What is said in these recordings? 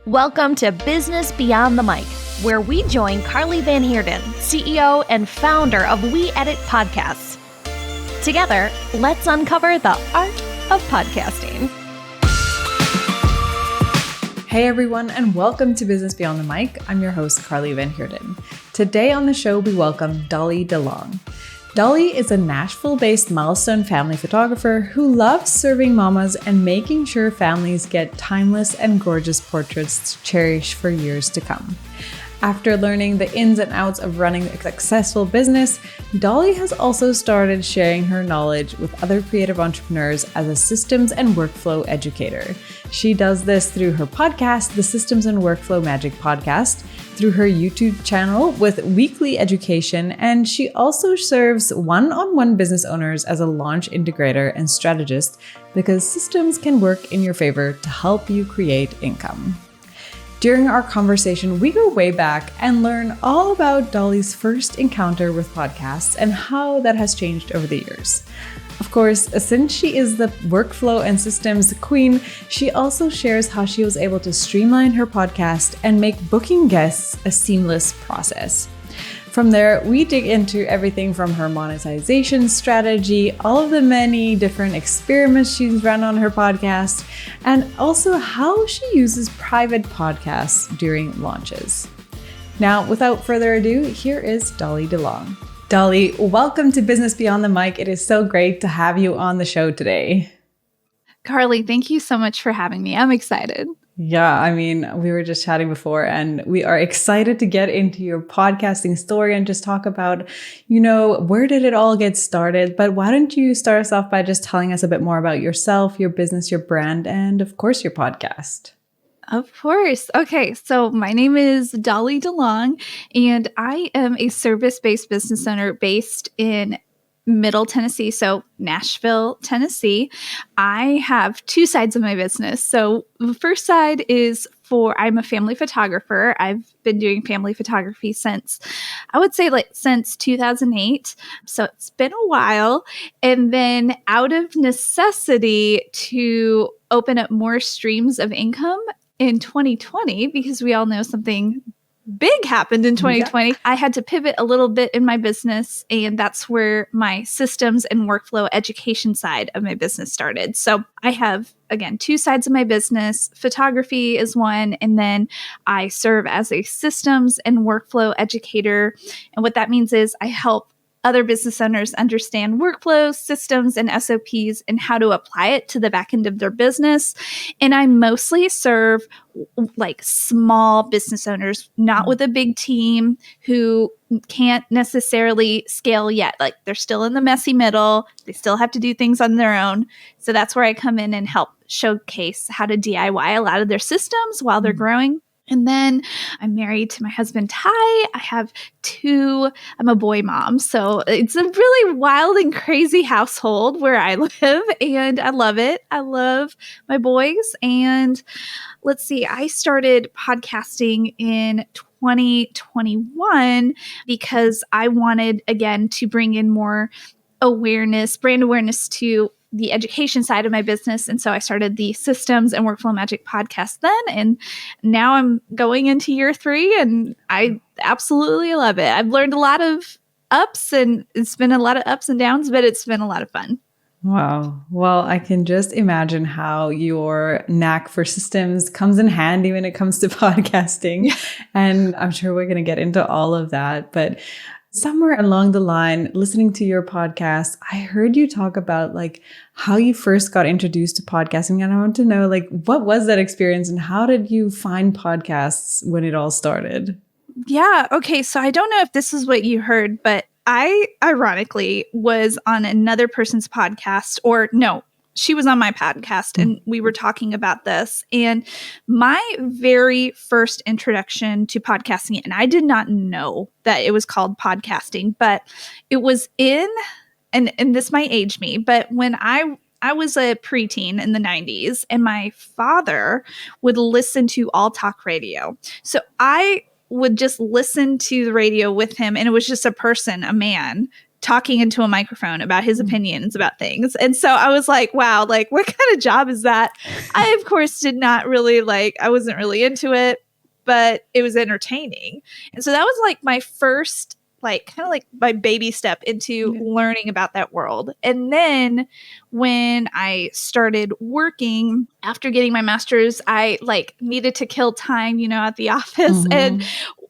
Welcome to Business Beyond the Mic, where we join Carly Van Heerden, CEO and founder of We Edit Podcasts. Together, let's uncover the art of podcasting. Hey everyone, and welcome to Business Beyond the Mic. I'm your host, Carly Van Heerden. Today on the show, we welcome Dolly DeLong. Dolly is a Nashville-based milestone family photographer who loves serving mamas and making sure families get timeless and gorgeous portraits to cherish for years to come. After learning the ins and outs of running a successful business, Dolly has also started sharing her knowledge with other creative entrepreneurs as a systems and workflow educator. She does this through her podcast, the Systems and Workflow Magic Podcast, through her YouTube channel with weekly education, and she also serves one-on-one business owners as a launch integrator and strategist because systems can work in your favor to help you create income. During our conversation, we go way back and learn all about Dolly's first encounter with podcasts and how that has changed over the years. Of course, since she is the workflow and systems queen, she also shares how she was able to streamline her podcast and make booking guests a seamless process. From there, we dig into everything from her monetization strategy, all of the many different experiments she's run on her podcast, and also how she uses private podcasts during launches. Now, without further ado, here is Dolly DeLong. Dolly, welcome to Business Beyond the Mic. It is so great to have you on the show today. Carly, thank you so much for having me. I'm excited. Yeah, I mean, we were just chatting before and we are excited to get into your podcasting story and just talk about, where did it all get started? But why don't you start us off by just telling us a bit more about yourself, your business, your brand, and of course, your podcast. Of course. Okay, so my name is Dolly DeLong, and I am a service-based business owner based in Middle Tennessee, so Nashville, Tennessee. I have two sides of my business. So the first side is I'm a family photographer. I've been doing family photography since 2008. So it's been a while. And then out of necessity to open up more streams of income in 2020, because we all know something big happened in 2020. Yeah. I had to pivot a little bit in my business, and that's where my systems and workflow education side of my business started. So I have, again, two sides of my business. Photography is one, and then I serve as a systems and workflow educator. And what that means is I help other business owners understand workflows, systems, and SOPs and how to apply it to the back end of their business. And I mostly serve like small business owners, not with a big team, who can't necessarily scale yet. Like they're still in the messy middle. They still have to do things on their own. So that's where I come in and help showcase how to DIY a lot of their systems while they're growing. And then I'm married to my husband, Ty. I'm a boy mom. So it's a really wild and crazy household where I live, and I love it. I love my boys. And let's see, I started podcasting in 2021 because I wanted, again, to bring in more brand awareness to the education side of my business. And so I started the Systems and Workflow Magic podcast then. And now I'm going into year 3 and I absolutely love it. I've learned a lot of ups, and it's been a lot of ups and downs, but it's been a lot of fun. Wow. Well, I can just imagine how your knack for systems comes in handy when it comes to podcasting. And I'm sure we're going to get into all of that. But somewhere along the line, listening to your podcast, I heard you talk about how you first got introduced to podcasting. And I want to know what was that experience and how did you find podcasts when it all started? Yeah. Okay. So I don't know if this is what you heard, but I ironically was on another person's podcast, or no, she was on my podcast and we were talking about this. And my very first introduction to podcasting, and I did not know that it was called podcasting, but it was and this might age me, but when I was a preteen in the 90s, and my father would listen to all talk radio. So I would just listen to the radio with him, and it was just a man talking into a microphone about his opinions about things. And so I was like, wow, like what kind of job is that? I, of course, did not really I wasn't really into it, but it was entertaining. And so that was like my first, like kind of like my baby step into learning about that world. And then when I started working after getting my master's, I like needed to kill time, at the office. And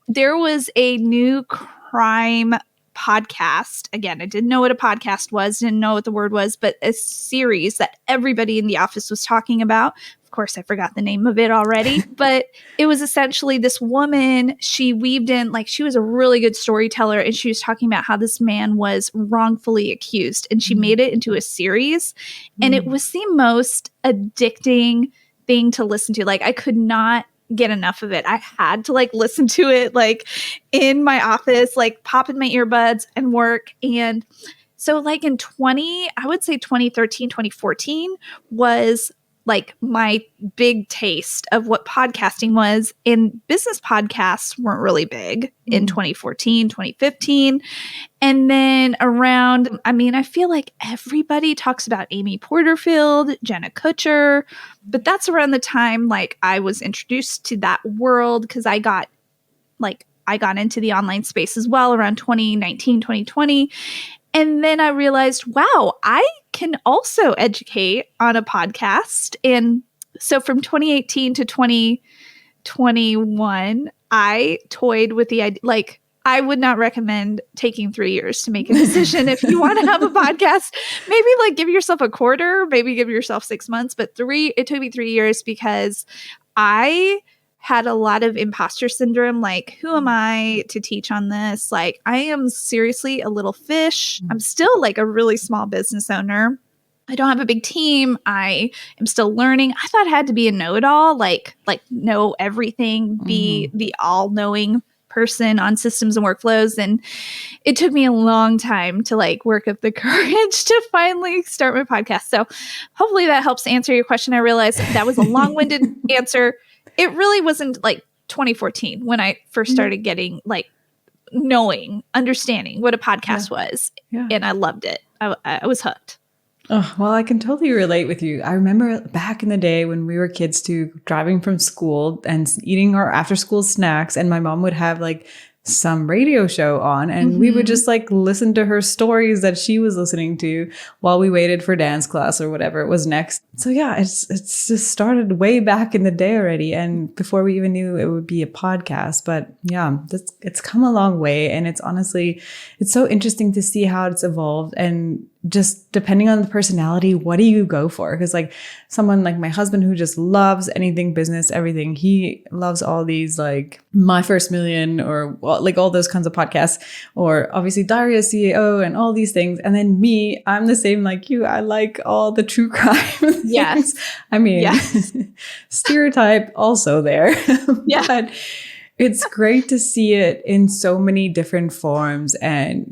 there was a new crime podcast. Again, I didn't know what a podcast was, didn't know what the word was, but a series that everybody in the office was talking about. Of course, I forgot the name of it already, but it was essentially this woman, she weaved in, like she was a really good storyteller, and she was talking about how this man was wrongfully accused, and she made it into a series, and it was the most addicting thing to listen to. Like I could not get enough of it. I had to like listen to it like in my office, like pop in my earbuds and work. And so like in I would say 2013, 2014 was like my big taste of what podcasting was. And business podcasts weren't really big in 2014, 2015. And then around, I feel like everybody talks about Amy Porterfield, Jenna Kutcher, but that's around the time like I was introduced to that world, because I got into the online space as well around 2019, 2020. And then I realized, wow, I can also educate on a podcast. And so from 2018 to 2021, I toyed with the idea, like, I would not recommend taking 3 years to make a decision. If you want to have a podcast, maybe like give yourself a quarter, maybe give yourself 6 months, but it took me 3 years because I had a lot of imposter syndrome. Like, who am I to teach on this? Like, I am seriously a little fish. I'm still like a really small business owner. I don't have a big team. I am still learning. I thought I had to be a know-it-all, like know everything, be the all-knowing person on systems and workflows. And it took me a long time to like work up the courage to finally start my podcast. So hopefully that helps answer your question. I realized that was a long-winded answer. It really wasn't like 2014 when I first started getting like understanding what a podcast was. Yeah. And I loved it. I was hooked. Oh, well, I can totally relate with you. I remember back in the day when we were kids too, driving from school and eating our after school snacks, and my mom would have like some radio show on, and we would just like listen to her stories that she was listening to while we waited for dance class or whatever it was next. So yeah, it's just started way back in the day already, and before we even knew it would be a podcast. But yeah, it's come a long way, and it's so interesting to see how it's evolved. And just depending on the personality, what do you go for? Because like someone like my husband who just loves anything business, everything, he loves all these like My First Million or like all those kinds of podcasts, or obviously Diary of a CEO and all these things. And then me, I'm the same like you. I like all the true crime. Yes. I mean, stereotype also there. Yeah. But it's great to see it in so many different forms, and,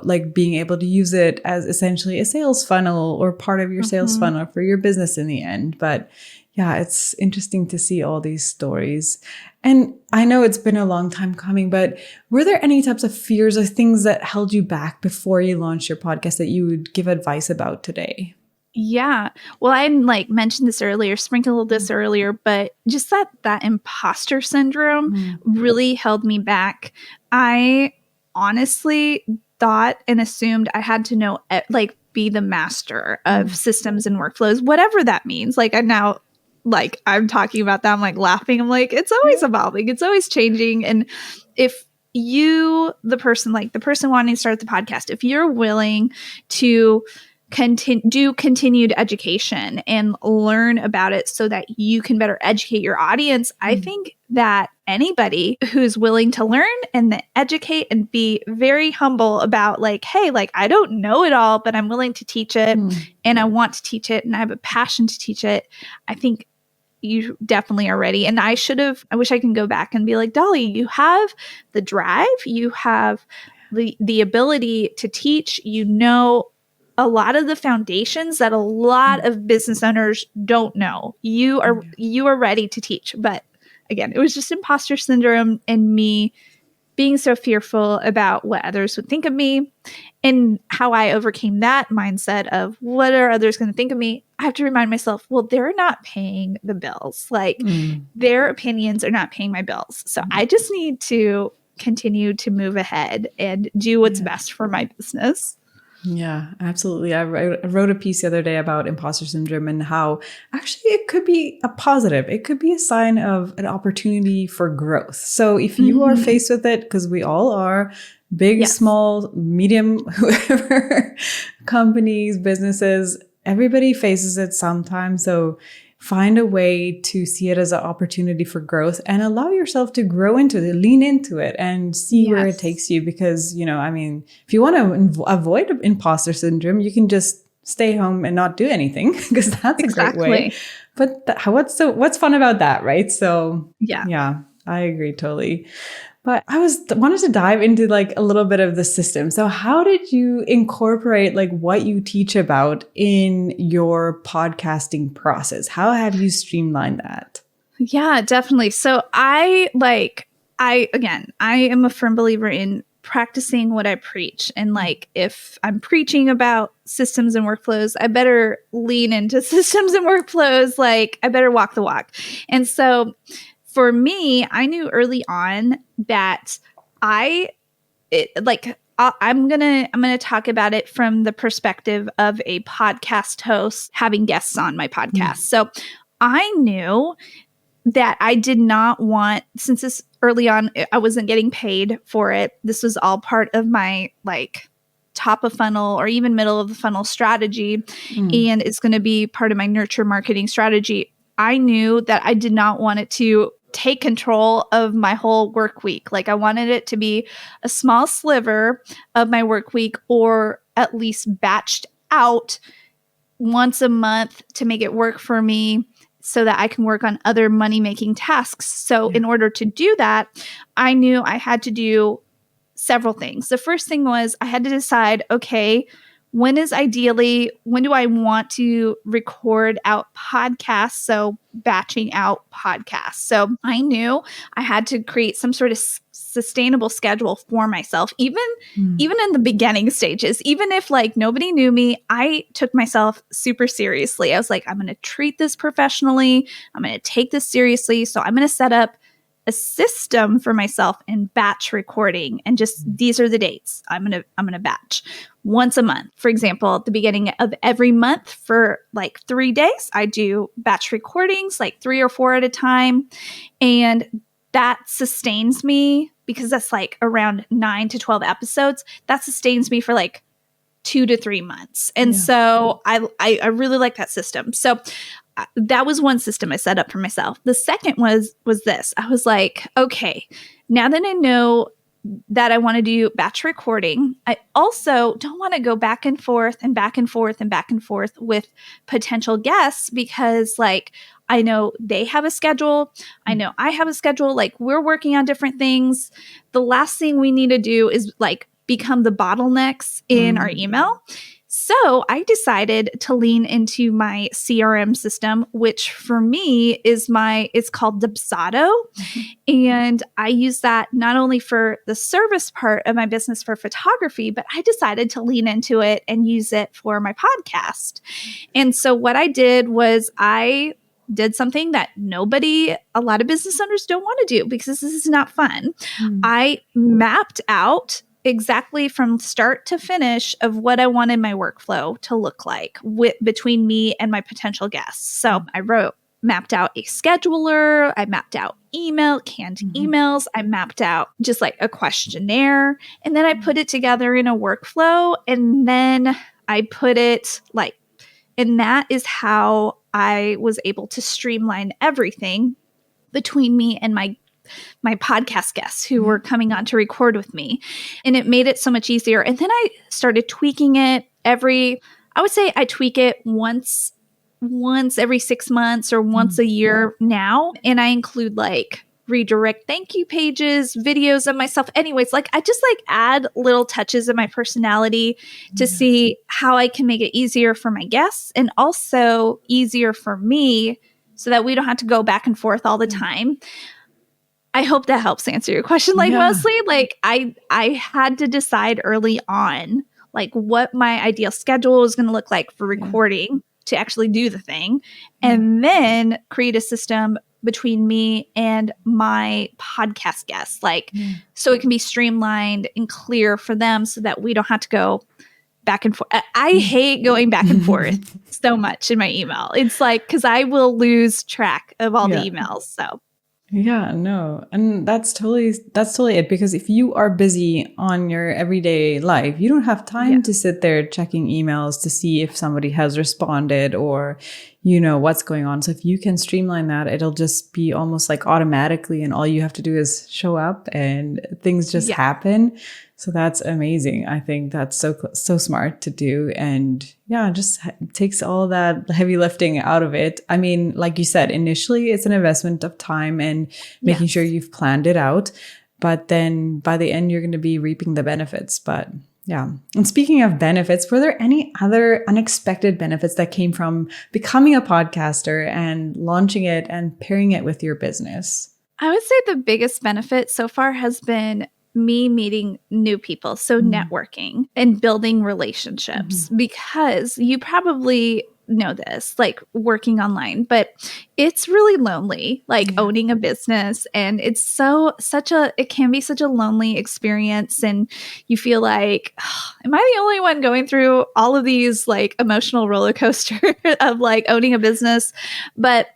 like being able to use it as essentially a sales funnel or part of your sales funnel for your business in the end. But yeah, it's interesting to see all these stories. And I know it's been a long time coming, but were there any types of fears or things that held you back before you launched your podcast that you would give advice about today? Yeah. Well, I like mentioned this earlier, sprinkled this earlier, but just that imposter syndrome really held me back. I honestly thought and assumed I had to know, like, be the master of systems and workflows, whatever that means. Like, I'm talking about that, I'm like laughing. I'm like, it's always evolving. It's always changing. And if the person wanting to start the podcast, if you're willing to do continued education and learn about it so that you can better educate your audience, I think that anybody who's willing to learn and educate and be very humble about like, hey, like I don't know it all, but I'm willing to teach it and I want to teach it and I have a passion to teach it, I think you definitely are ready. And I wish I can go back and be like, Dolly, you have the drive, you have the ability to teach, a lot of the foundations that a lot of business owners don't know. You are ready to teach. But again, it was just imposter syndrome and me being so fearful about what others would think of me and how I overcame that mindset of what are others going to think of me, I have to remind myself, well, they're not paying the bills. Like their opinions are not paying my bills. So I just need to continue to move ahead and do what's best for my business. Yeah, absolutely. I wrote a piece the other day about imposter syndrome and how actually it could be a positive. It could be a sign of an opportunity for growth. So if you are faced with it, because we all are, big, small, medium, whoever, companies, businesses, everybody faces it sometimes. So find a way to see it as an opportunity for growth and allow yourself to grow into it, lean into it and see where it takes you. Because, if you want to avoid imposter syndrome, you can just stay home and not do anything because that's a great way. But what's fun about that, right? So yeah, I agree totally. But I wanted to dive into like a little bit of the system. So how did you incorporate like what you teach about in your podcasting process? How have you streamlined that? Yeah, definitely. So I am a firm believer in practicing what I preach. And like, if I'm preaching about systems and workflows, I better lean into systems and workflows. Like I better walk the walk. And so for me, I knew early on that I'm gonna talk about it from the perspective of a podcast host having guests on my podcast. So I knew that I did not want, since this early on, I wasn't getting paid for it. This was all part of my like top of funnel or even middle of the funnel strategy. And it's going to be part of my nurture marketing strategy. I knew that I did not want it to take control of my whole work week. Like I wanted it to be a small sliver of my work week, or at least batched out once a month to make it work for me so that I can work on other money-making tasks. So in order to do that, I knew I had to do several things. The first thing was I had to decide, okay, when do I want to record out podcasts? So batching out podcasts. So I knew I had to create some sort of sustainable schedule for myself, even in the beginning stages. Even if like nobody knew me, I took myself super seriously. I was like, I'm going to treat this professionally. I'm going to take this seriously. So I'm going to set up a system for myself in batch recording, and just these are the dates. I'm gonna batch once a month. For example, at the beginning of every month for like 3 days, I do batch recordings, like 3 or 4 at a time, and that sustains me because that's like around 9 to 12 episodes. That sustains me for like 2 to 3 months, and so I really like that system. So that was one system I set up for myself. The second was this. I was like, okay, now that I know that I want to do batch recording, I also don't want to go back and forth and back and forth and back and forth with potential guests, because like I know they have a schedule. I know I have a schedule. Like we're working on different things. The last thing we need to do is like become the bottlenecks in our email. So I decided to lean into my CRM system, which for me is it's called Dubsado. And I use that not only for the service part of my business for photography, but I decided to lean into it and use it for my podcast. And so what I did was I did something that a lot of business owners don't want to do because this is not fun. I mapped out exactly from start to finish of what I wanted my workflow to look like between me and my potential guests. So I mapped out a scheduler. I mapped out canned emails. I mapped out just like a questionnaire. And then I put it together in a workflow. And then I put it and that is how I was able to streamline everything between me and my podcast guests who were coming on to record with me. And it made it so much easier. And then I started tweaking it I would say I tweak it once every 6 months or once a year now. And I include like redirect thank you pages, videos of myself. Anyways, like I just like add little touches of my personality to see how I can make it easier for my guests and also easier for me so that we don't have to go back and forth all the time. I hope that helps answer your question. Like mostly like I had to decide early on like what my ideal schedule was going to look like for recording to actually do the thing, and then create a system between me and my podcast guests, like so it can be streamlined and clear for them so that we don't have to go back and forth. I hate going back and forth so much in my email. It's like, because I will lose track of all the emails. So yeah, no. And that's totally it. Because if you are busy on your everyday life, you don't have time to sit there checking emails to see if somebody has responded or, you know, what's going on. So if you can streamline that, it'll just be almost like automatically, and all you have to do is show up and things just happen. So that's amazing. I think that's so smart to do. And just takes all that heavy lifting out of it. I mean, like you said, initially it's an investment of time and making sure you've planned it out. But then by the end, you're going to be reaping the benefits. But yeah. And speaking of benefits, were there any other unexpected benefits that came from becoming a podcaster and launching it and pairing it with your business? I would say the biggest benefit so far has been me meeting new people. So networking and building relationships, because you probably know this, like working online, but it's really lonely, like owning a business. And it's it can be such a lonely experience. And you feel like, oh, am I the only one going through all of these like emotional roller coaster of like owning a business? But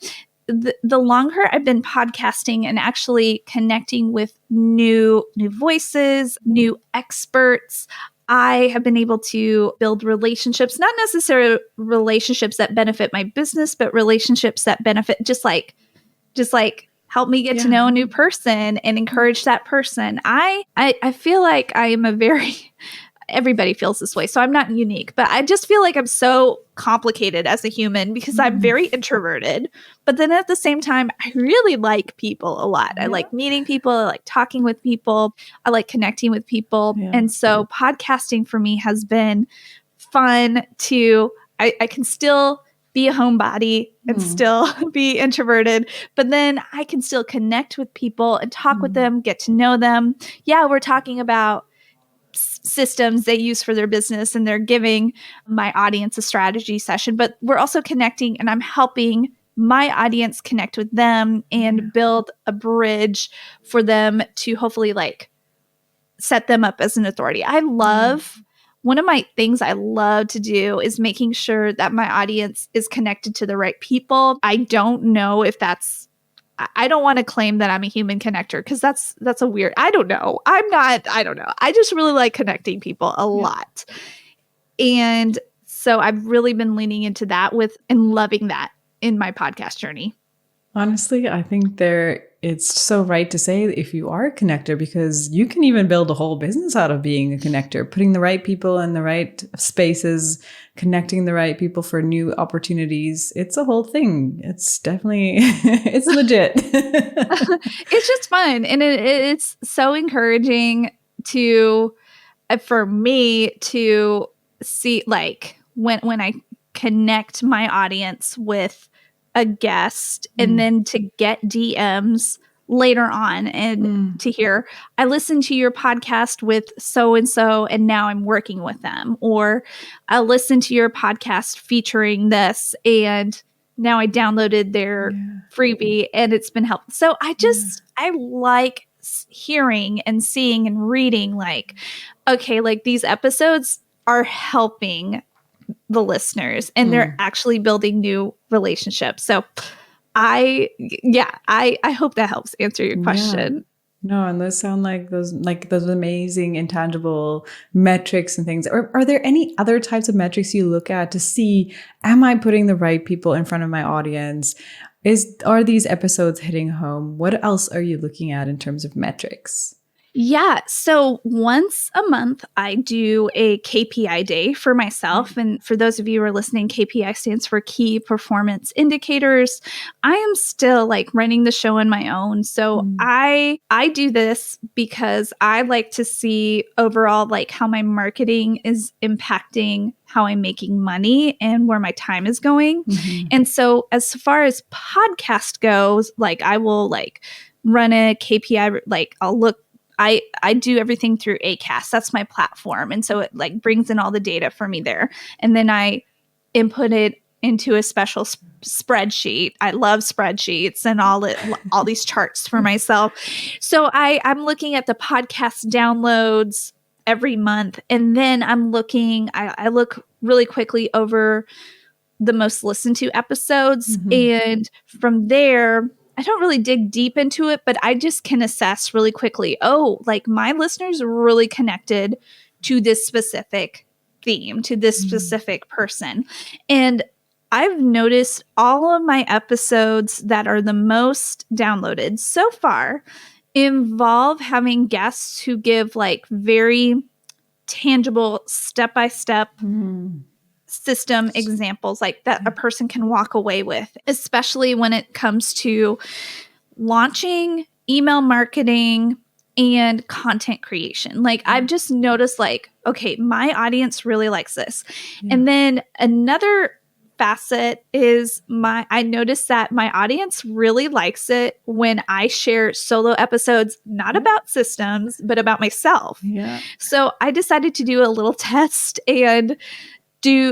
the longer I've been podcasting and actually connecting with new voices, new experts, I have been able to build relationships, not necessarily relationships that benefit my business, but relationships that benefit just like help me get to know a new person and encourage that person. I feel like I am everybody feels this way, so I'm not unique, but I just feel like I'm so complicated as a human because I'm very introverted. But then at the same time, I really like people a lot. I like meeting people. I like talking with people. I like connecting with people. And so podcasting for me has been fun I can still be a homebody and still be introverted, but then I can still connect with people and talk with them, get to know them. Yeah, we're talking about systems they use for their business and they're giving my audience a strategy session, but we're also connecting and I'm helping my audience connect with them and build a bridge for them to hopefully like set them up as an authority. One of my things I love to do is making sure that my audience is connected to the right people. I don't know if I don't want to claim that I'm a human connector because that's a weird, I don't know. I don't know. I just really like connecting people a lot. And so I've really been leaning into that and loving that in my podcast journey. Honestly, I think it's so right to say if you are a connector, because you can even build a whole business out of being a connector, putting the right people in the right spaces, connecting the right people for new opportunities. It's a whole thing. It's definitely, it's legit. It's just fun. And it's so encouraging for me to see like when I connect my audience with a guest and then to get DMs later on and to hear, I listened to your podcast with so-and-so and now I'm working with them, or I listened to your podcast featuring this and now I downloaded their freebie and it's been helpful. So I like hearing and seeing and reading like, okay, like these episodes are helping the listeners and they're actually building new relationships. So I hope that helps answer your question. No, and those sound like those amazing intangible metrics and things. Are there any other types of metrics you look at to see, am I putting the right people in front of my audience? Are these episodes hitting home? What else are you looking at in terms of metrics? Yeah. So once a month, I do a KPI day for myself. And for those of you who are listening, KPI stands for key performance indicators. I am still like running the show on my own. So I do this because I like to see overall like how my marketing is impacting how I'm making money and where my time is going. And so as far as podcast goes, like I will like run a KPI, like I'll look, I do everything through Acast. That's my platform. And so it like brings in all the data for me there. And then I input it into a special spreadsheet. I love spreadsheets and all these charts for myself. So I'm looking at the podcast downloads every month. And then I'm looking, I look really quickly over the most listened to episodes. And from there, I don't really dig deep into it, but I just can assess really quickly. Oh, like my listeners really connected to this specific theme, to this specific person. And I've noticed all of my episodes that are the most downloaded so far involve having guests who give like very tangible step-by-step system examples like that a person can walk away with, especially when it comes to launching email marketing and content creation. Like I've just noticed like, okay, my audience really likes this. And then another facet is I noticed that my audience really likes it when I share solo episodes, not about systems, but about myself. So I decided to do a little test and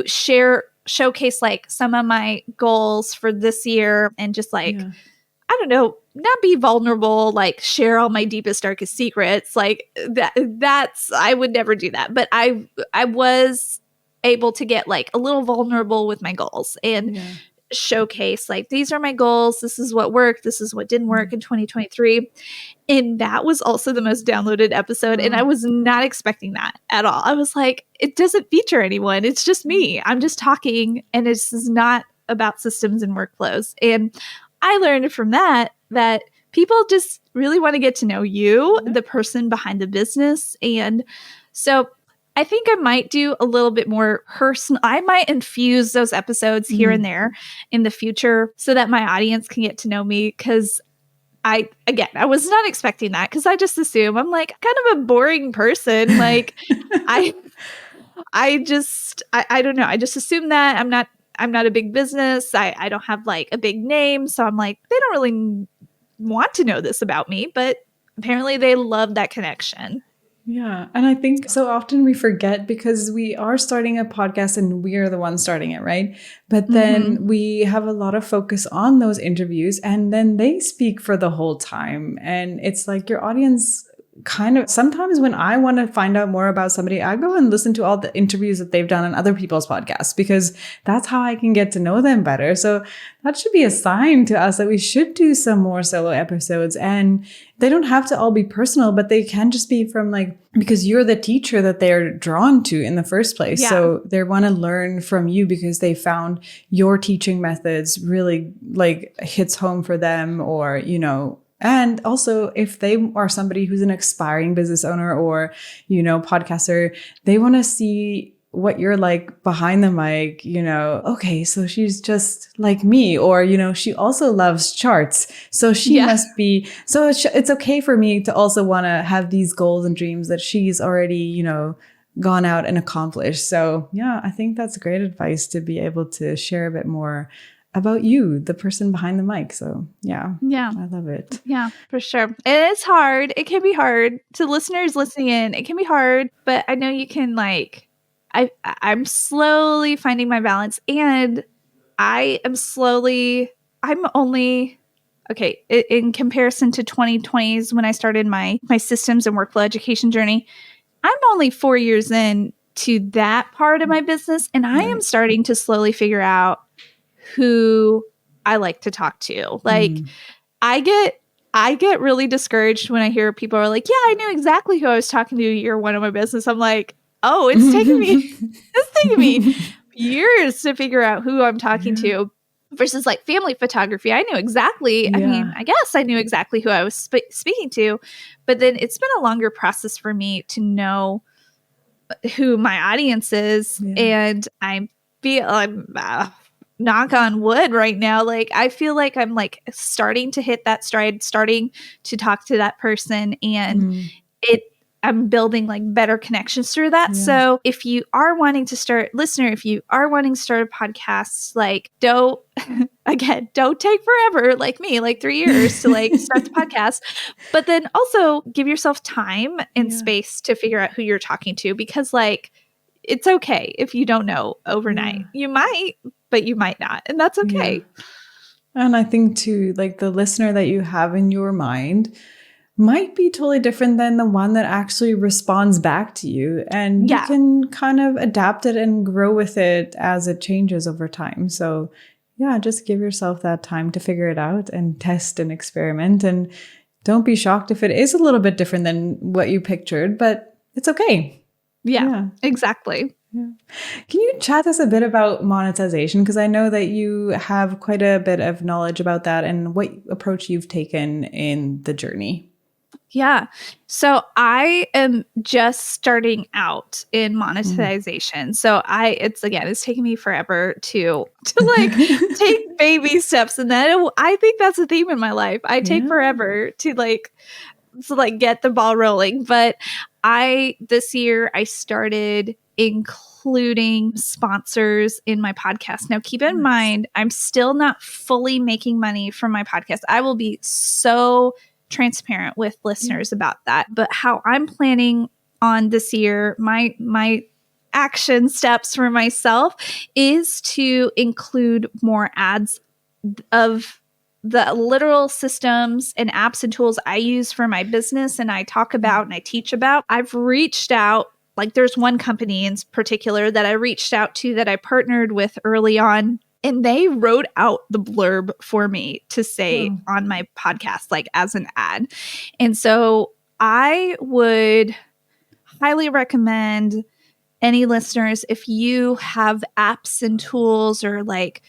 showcase like some of my goals for this year and just like, I don't know, not be vulnerable, like share all my deepest, darkest secrets. Like that's, I would never do that. But I was able to get like a little vulnerable with my goals and showcase like, these are my goals. This is what worked. This is what didn't work in 2023. And that was also the most downloaded episode. And I was not expecting that at all. I was like, it doesn't feature anyone. It's just me. I'm just talking. And it's not about systems and workflows. And I learned from that people just really want to get to know you, the person behind the business. And so I think I might do a little bit more personal. I might infuse those episodes here and there in the future so that my audience can get to know me. Because I was not expecting that, because I just assume I'm like kind of a boring person. Like I don't know. I just assume that I'm not a big business. I don't have like a big name. So I'm like, they don't really want to know this about me, but apparently they love that connection. Yeah. And I think so often we forget because we are starting a podcast and we are the ones starting it, right? But then we have a lot of focus on those interviews and then they speak for the whole time. And it's like your audience kind of, sometimes when I want to find out more about somebody, I go and listen to all the interviews that they've done on other people's podcasts because that's how I can get to know them better. So that should be a sign to us that we should do some more solo episodes. And they don't have to all be personal, but they can just be from like, because you're the teacher that they're drawn to in the first place. So they want to learn from you because they found your teaching methods really like hits home for them, or, you know. And also, if they are somebody who's an aspiring business owner or, you know, podcaster, they want to see what you're like behind the mic, you know, okay, so she's just like me, or, you know, she also loves charts. So she must be, so it's okay for me to also want to have these goals and dreams that she's already, you know, gone out and accomplished. So yeah, I think that's great advice to be able to share a bit more about you, the person behind the mic. So yeah, I love it. Yeah, for sure. And it's hard. It can be hard to listeners listening in. It can be hard, but I know you can like, I'm slowly finding my balance, and I'm only, okay, in comparison to 2020s when I started my systems and workflow education journey, I'm only 4 years in to that part of my business. And I am starting to slowly figure out who I like to talk to. Like I get really discouraged when I hear people are like, yeah, I knew exactly who I was talking to year one of my business. I'm like, oh, it's taking me years to figure out who I'm talking to, versus like family photography. I knew exactly, I mean, I guess I knew exactly who I was speaking to, but then it's been a longer process for me to know who my audience is. And I'm knock on wood right now, like I feel like I'm like starting to hit that stride, starting to talk to that person, and I'm building like better connections through that. Yeah. So if you are wanting to start, listener, if you are wanting to start a podcast, like don't take forever like me, like 3 years to like start the podcast. But then also give yourself time and space to figure out who you're talking to, because like it's okay if you don't know overnight. You might, but you might not. And that's okay. Yeah. And I think too, like the listener that you have in your mind might be totally different than the one that actually responds back to you. And you can kind of adapt it and grow with it as it changes over time. So yeah, just give yourself that time to figure it out and test and experiment. And don't be shocked if it is a little bit different than what you pictured, but it's okay. Yeah. Exactly. Yeah. Can you chat us a bit about monetization? Because I know that you have quite a bit of knowledge about that and what approach you've taken in the journey. Yeah. So I am just starting out in monetization. So it's taking me forever to like take baby steps. And then I think that's a theme in my life. I take forever to get the ball rolling. But this year I started including sponsors in my podcast. Now, keep in mind, I'm still not fully making money from my podcast. I will be so transparent with listeners about that. But how I'm planning on this year, my action steps for myself is to include more ads of the literal systems and apps and tools I use for my business and I talk about and I teach about. I've reached out, like there's one company in particular that I reached out to that I partnered with early on. And they wrote out the blurb for me to say on my podcast, like as an ad. And so I would highly recommend any listeners, if you have apps and tools or like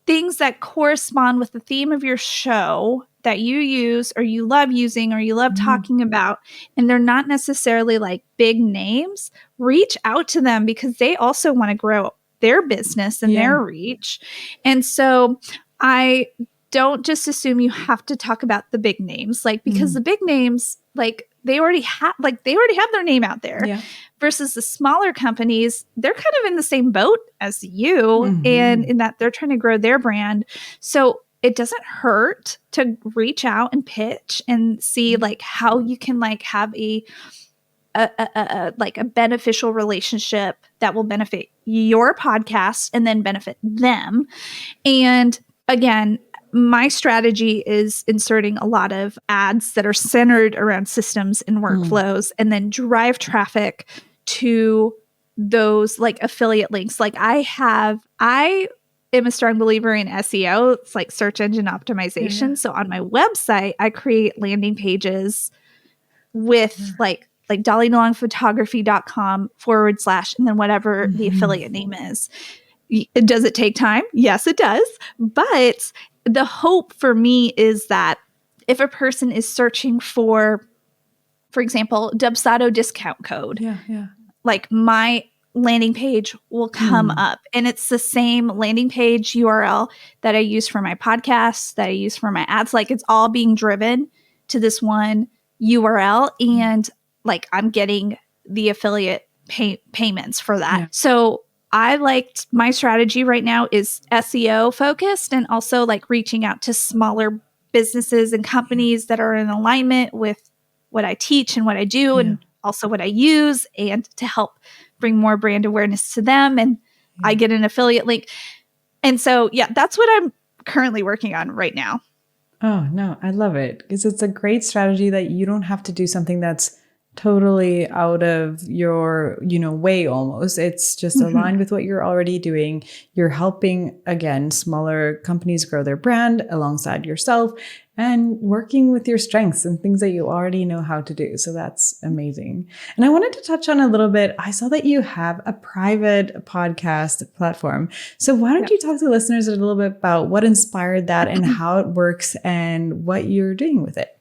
things that correspond with the theme of your show that you use or you love using or you love talking about, and they're not necessarily like big names, reach out to them because they also want to grow their business and their reach. And so I don't just assume you have to talk about the big names, like because the big names, like they already have their name out there versus the smaller companies, they're kind of in the same boat as you and in that they're trying to grow their brand. So it doesn't hurt to reach out and pitch and see like how you can like have a beneficial relationship that will benefit your podcast and then benefit them. And again, my strategy is inserting a lot of ads that are centered around systems and workflows and then drive traffic to those like affiliate links. Like I am a strong believer in SEO. It's like search engine optimization. So on my website, I create landing pages with like dollydelongphotography.com / and then whatever the affiliate name is. Does it take time? Yes, it does. But the hope for me is that if a person is searching for example, Dubsado discount code, like my landing page will come up and it's the same landing page URL that I use for my podcast, that I use for my ads. Like it's all being driven to this one URL and like I'm getting the affiliate payments for that. So I liked my strategy right now is SEO focused and also like reaching out to smaller businesses and companies that are in alignment with what I teach and what I do and also what I use and to help bring more brand awareness to them. And I get an affiliate link. And so, that's what I'm currently working on right now. Oh, no, I love it because it's a great strategy that you don't have to do something that's totally out of your, way almost. It's just aligned with what you're already doing. You're helping, again, smaller companies grow their brand alongside yourself and working with your strengths and things that you already know how to do. So that's amazing. And I wanted to touch on a little bit. I saw that you have a private podcast platform. So why don't you talk to listeners a little bit about what inspired that and how it works and what you're doing with it?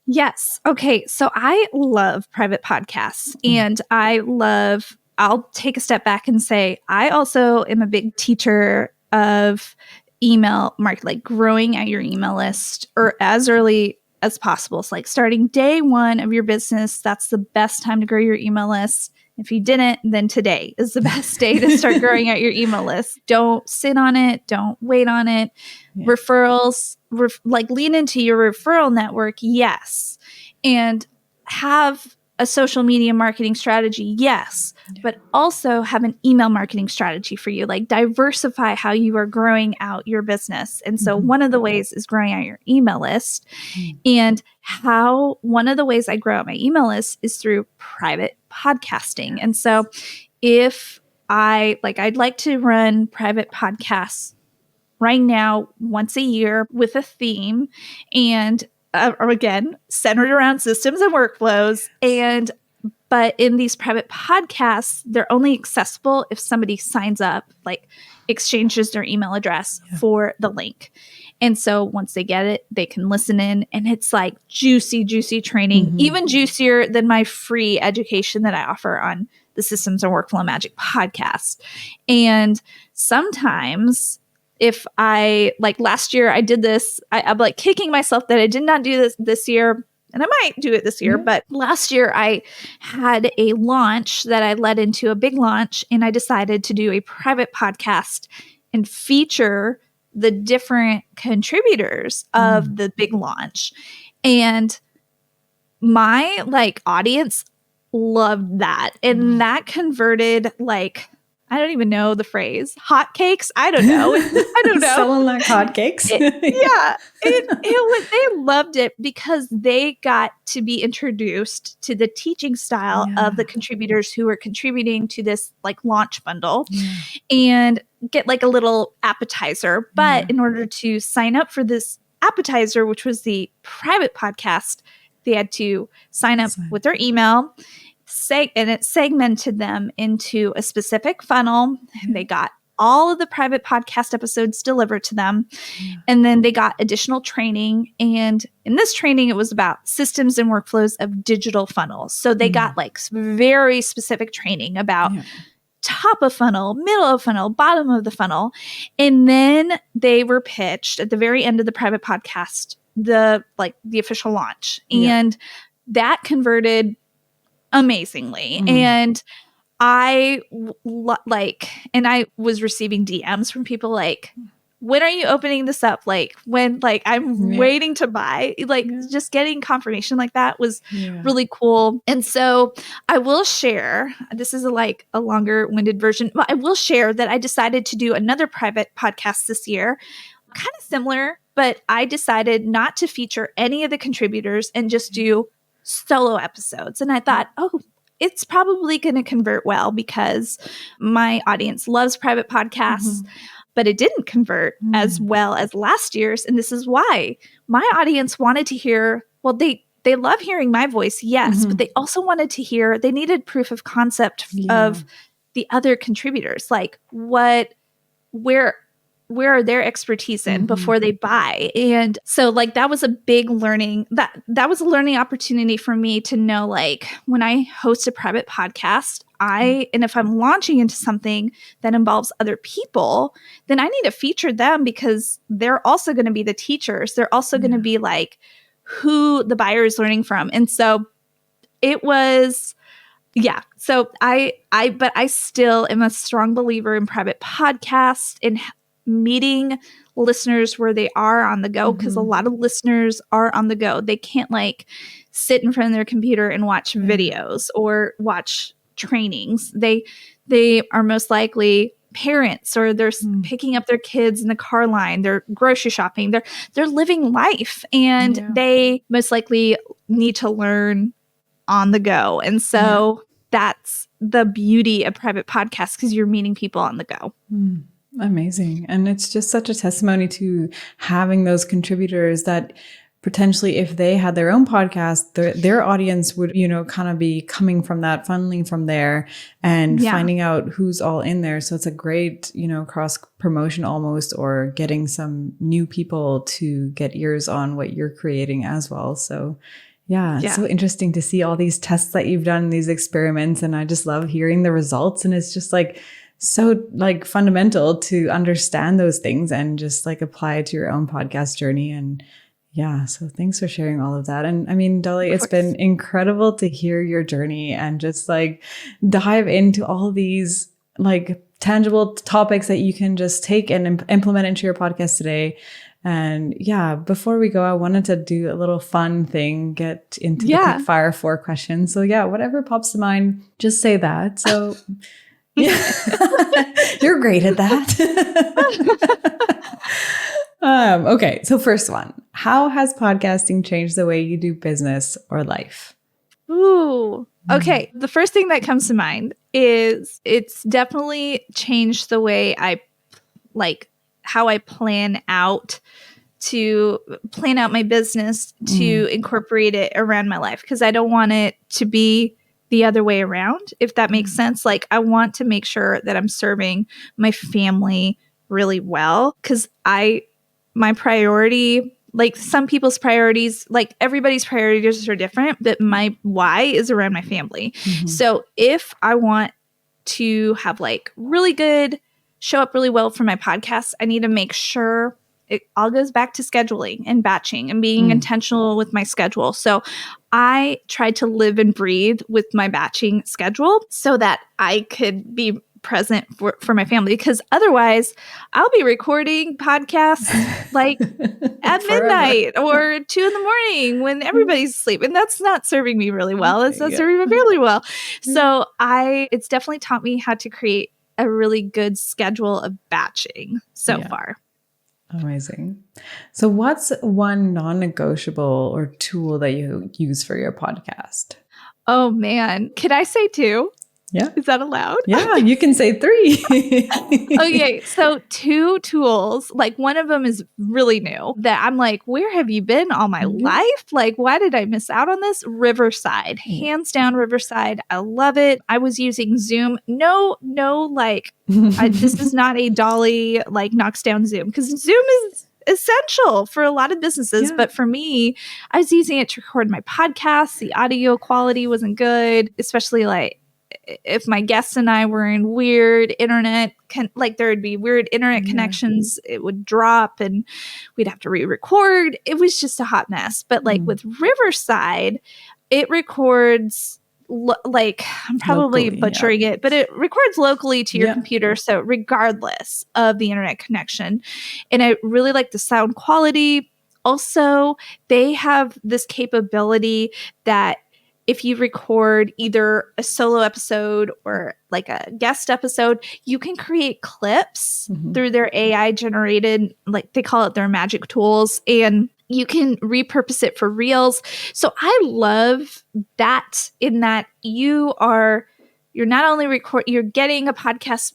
Yes. Okay. So I love private podcasts and I'll take a step back and say, I also am a big teacher of email marketing, like growing out your email list or as early as possible. So like starting day one of your business, that's the best time to grow your email list. If you didn't, then today is the best day to start growing out your email list. Don't sit on it. Don't wait on it. Yeah. Referrals, like lean into your referral network. Yes. And have a social media marketing strategy. Yes. Yeah. But also have an email marketing strategy for you. Like diversify how you are growing out your business. And so one of the ways is growing out your email list. And one of the ways I grow out my email list is through private podcasting. And so if I'd like to run private podcasts right now once a year with a theme and again, centered around systems and workflows. But in these private podcasts, they're only accessible if somebody signs up, like exchanges their email address for the link. And so once they get it, they can listen in, and it's like juicy, juicy training, even juicier than my free education that I offer on the Systems and Workflow Magic podcast. And sometimes if I, like last year I did this, I'm like kicking myself that I did not do this year. And I might do it this year, but last year I had a launch that I led into a big launch, and I decided to do a private podcast and feature the different contributors of the big launch. And my audience loved that. And that converted I don't even know the phrase, hotcakes. I don't know. I don't know. Selling like hotcakes. They loved it because they got to be introduced to the teaching style of the contributors who were contributing to this launch bundle and get a little appetizer. But in order to sign up for this appetizer, which was the private podcast, they had to sign up with their email. And it segmented them into a specific funnel. They got all of the private podcast episodes delivered to them. And then they got additional training. And in this training, it was about systems and workflows of digital funnels. So they got very specific training about top of funnel, middle of funnel, bottom of the funnel. And then they were pitched at the very end of the private podcast, the official launch. And that converted amazingly. And I was receiving DMs from people when are you opening this up? When I'm waiting to buy, just getting confirmation like that was really cool. And so I will share, this is a longer winded version, but I will share that I decided to do another private podcast this year, kind of similar, but I decided not to feature any of the contributors and just do solo episodes. And I thought, it's probably going to convert well because my audience loves private podcasts, but it didn't convert as well as last year's. And this is why my audience wanted to hear, they love hearing my voice. Yes. But they also wanted to hear, they needed proof of concept of the other contributors, where are their expertise in before they buy. And so that was a big learning, that was a learning opportunity for me to know, when I host a private podcast, and if I'm launching into something that involves other people, then I need to feature them because they're also going to be the teachers. They're also going to be who the buyer is learning from. And so it was, so but I still am a strong believer in private podcasts and meeting listeners where they are on the go, because a lot of listeners are on the go. They can't sit in front of their computer and watch videos or watch trainings. They are most likely parents, or they're picking up their kids in the car line, they're grocery shopping, they're living life, and they most likely need to learn on the go. And so that's the beauty of private podcasts, because you're meeting people on the go. Amazing. And it's just such a testimony to having those contributors that potentially, if they had their own podcast, their audience would, kind of be coming from that, funneling from there and finding out who's all in there. So it's a great, cross promotion almost, or getting some new people to get ears on what you're creating as well. So it's so interesting to see all these tests that you've done, these experiments. And I just love hearing the results. And it's just so fundamental to understand those things and just apply it to your own podcast journey. And Yeah. So thanks for sharing all of that. And I mean, Dolly, it's been incredible to hear your journey and just like dive into all these like tangible topics that you can just take and implement into your podcast today. And yeah, before we go, I wanted to do a little fun thing, get into the quick fire 4 questions. So yeah, whatever pops to mind, just say that. So yeah, you're great at that. Okay, so first one, how has podcasting changed the way you do business or life? Ooh, okay. The first thing that comes to mind is it's definitely changed the way I like how I plan out my business to incorporate it around my life, because I don't want it to be the other way around, if that makes sense. Like, I want to make sure that I'm serving my family really well, because my priority, like some people's priorities, like everybody's priorities are different, but my why is around my family. So if I want to have like really good, show up really well for my podcast, I need to make sure it all goes back to scheduling and batching and being intentional with my schedule. So I tried to live and breathe with my batching schedule so that I could be present for my family, because otherwise I'll be recording podcasts like at midnight or 2 a.m. when everybody's asleep, and that's not serving me really well. It's not serving my family well. So it's definitely taught me how to create a really good schedule of batching so far. Amazing. So what's one non-negotiable or tool that you use for your podcast? Oh man, can I say 2? Yeah. Is that allowed? Yeah, you can say 3. Okay, so 2 tools. Like, one of them is really new that I'm like, where have you been all my life? Like, why did I miss out on this? Riverside. Hands down, Riverside. I love it. I was using Zoom. No, like, this is not a Dolly, like, knocks down Zoom, because Zoom is essential for a lot of businesses. But for me, I was using it to record my podcast. The audio quality wasn't good, especially like if my guests and I were in weird internet, there would be weird internet connections, it would drop and we'd have to re-record. It was just a hot mess. But like with Riverside, it records like, I'm probably locally, butchering it, but it records locally to your computer. So regardless of the internet connection. And I really like the sound quality. Also, they have this capability that if you record either a solo episode or like a guest episode, you can create clips through their AI generated, like they call it their magic tools, and you can repurpose it for reels. So I love that, in that you're not only you're getting a podcast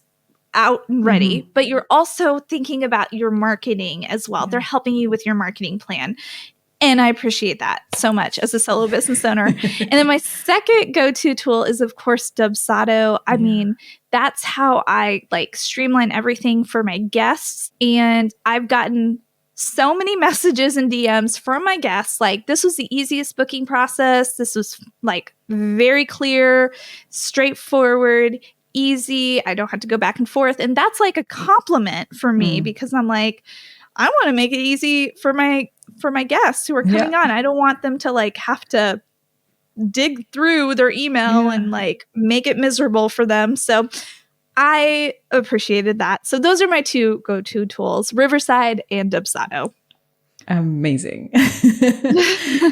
out and ready, but you're also thinking about your marketing as well. They're helping you with your marketing plan. And I appreciate that so much as a solo business owner. And then my second go-to tool is, of course, Dubsado. I mean, that's how I like streamline everything for my guests. And I've gotten so many messages and DMs from my guests. Like, this was the easiest booking process. This was like very clear, straightforward, easy. I don't have to go back and forth. And that's like a compliment for me, because I'm like, I want to make it easy for my guests who are coming on. I don't want them to like have to dig through their email and like make it miserable for them. So I appreciated that. So those are my 2 go-to tools, Riverside and Dubsado. Amazing.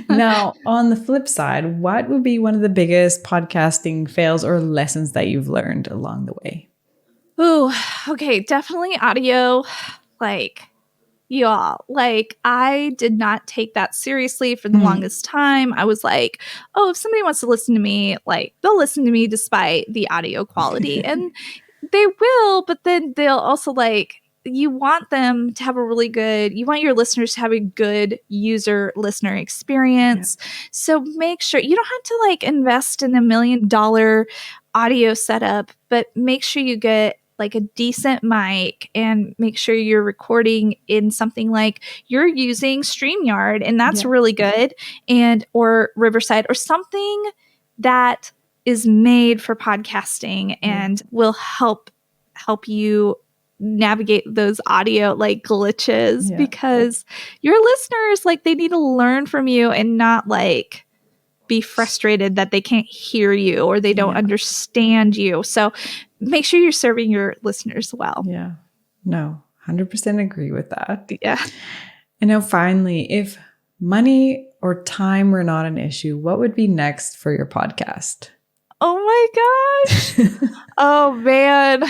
Now, on the flip side, what would be one of the biggest podcasting fails or lessons that you've learned along the way? Ooh, okay. Definitely audio. Like, y'all, like, I did not take that seriously for the longest time. I was like, oh, if somebody wants to listen to me, like, they'll listen to me despite the audio quality. And they will, but then they'll also like, you want them to have you want your listeners to have a good listener experience. So make sure you don't have to like invest in $1 million audio setup, but make sure you get like a decent mic, and make sure you're recording in something like you're using StreamYard, and that's really good, or Riverside, or something that is made for podcasting and will help you navigate those audio like glitches Yeah. because your listeners, like, they need to learn from you and not like be frustrated that they can't hear you or they don't understand you. So make sure you're serving your listeners well. Yeah. No, 100% agree with that. Yeah. And now finally, if money or time were not an issue, what would be next for your podcast? Oh my gosh. Oh man.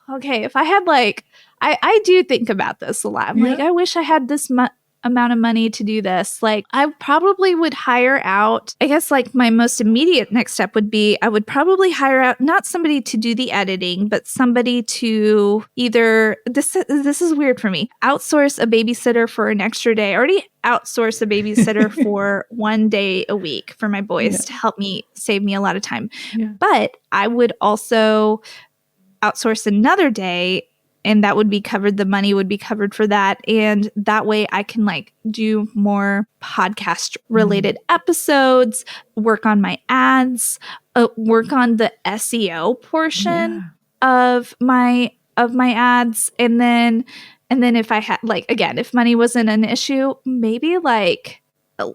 Okay. If I had like, I do think about this a lot. I'm like, I wish I had this amount of money to do this. Like, I probably would hire out, I guess like my most immediate next step would be I would probably hire out not somebody to do the editing, but somebody to either, this is weird for me, outsource a babysitter for an extra day. I already outsource a babysitter for 1 day a week for my boys to help me save me a lot of time. Yeah. But I would also outsource another day, and that would be covered. The money would be covered for that. And that way I can like do more podcast related episodes, work on my ads, work on the SEO portion of my ads. And then if I had like, again, if money wasn't an issue, maybe like, I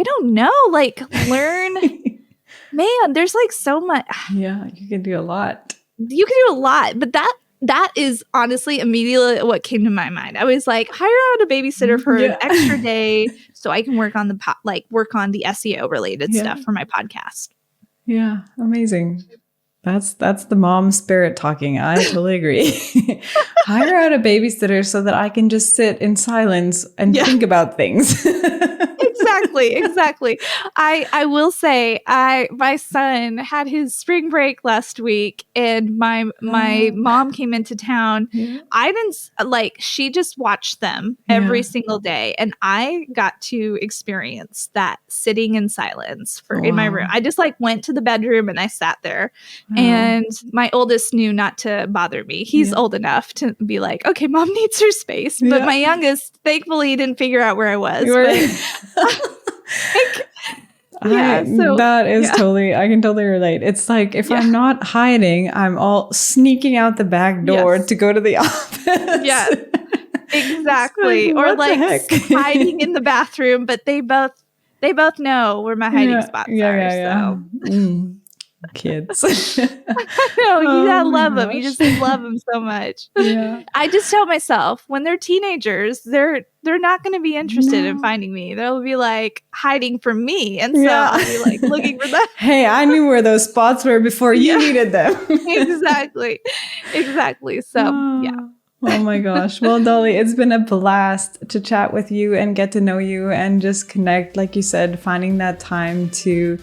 don't know, like learn, man, there's like so much. Yeah, you can do a lot. You can do a lot, but that is honestly immediately what came to my mind. I was like, hire out a babysitter for an extra day so I can work on the work on the SEO related stuff for my podcast. Yeah, amazing. That's the mom spirit talking. I totally agree. Hire out a babysitter so that I can just sit in silence and think about things. Exactly. I will say my son had his spring break last week and my mom came into town. I didn't she just watched them every single day, and I got to experience that sitting in silence in my room. I just like went to the bedroom and I sat there. And my oldest knew not to bother me. He's old enough to be like, okay, mom needs her space. But my youngest, thankfully, didn't figure out where I was. That is totally, I can totally relate. It's like if I'm not hiding, I'm all sneaking out the back door to go to the office. Yeah, exactly. Or like hiding in the bathroom, but they both know where my hiding spots are. So. Kids. No, you gotta love them. You just love them so much. I just tell myself when they're teenagers, they're not going to be interested in finding me. They'll be like hiding for me, and so I'll be like looking for them. Hey, I knew where those spots were before you needed them. Exactly. So Oh my gosh. Well, Dolly, it's been a blast to chat with you and get to know you and just connect. Like you said, finding that time to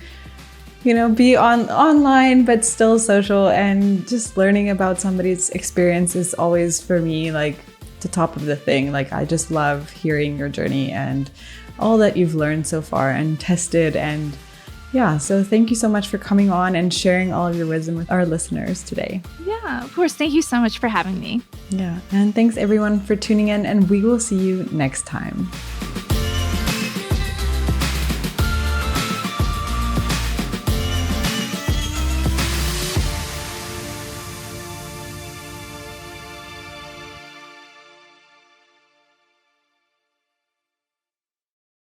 be online, but still social, and just learning about somebody's experience is always for me like the top of the thing. Like, I just love hearing your journey and all that you've learned so far and tested. And so thank you so much for coming on and sharing all of your wisdom with our listeners today. Yeah, of course. Thank you so much for having me. Yeah. And thanks everyone for tuning in, and we will see you next time.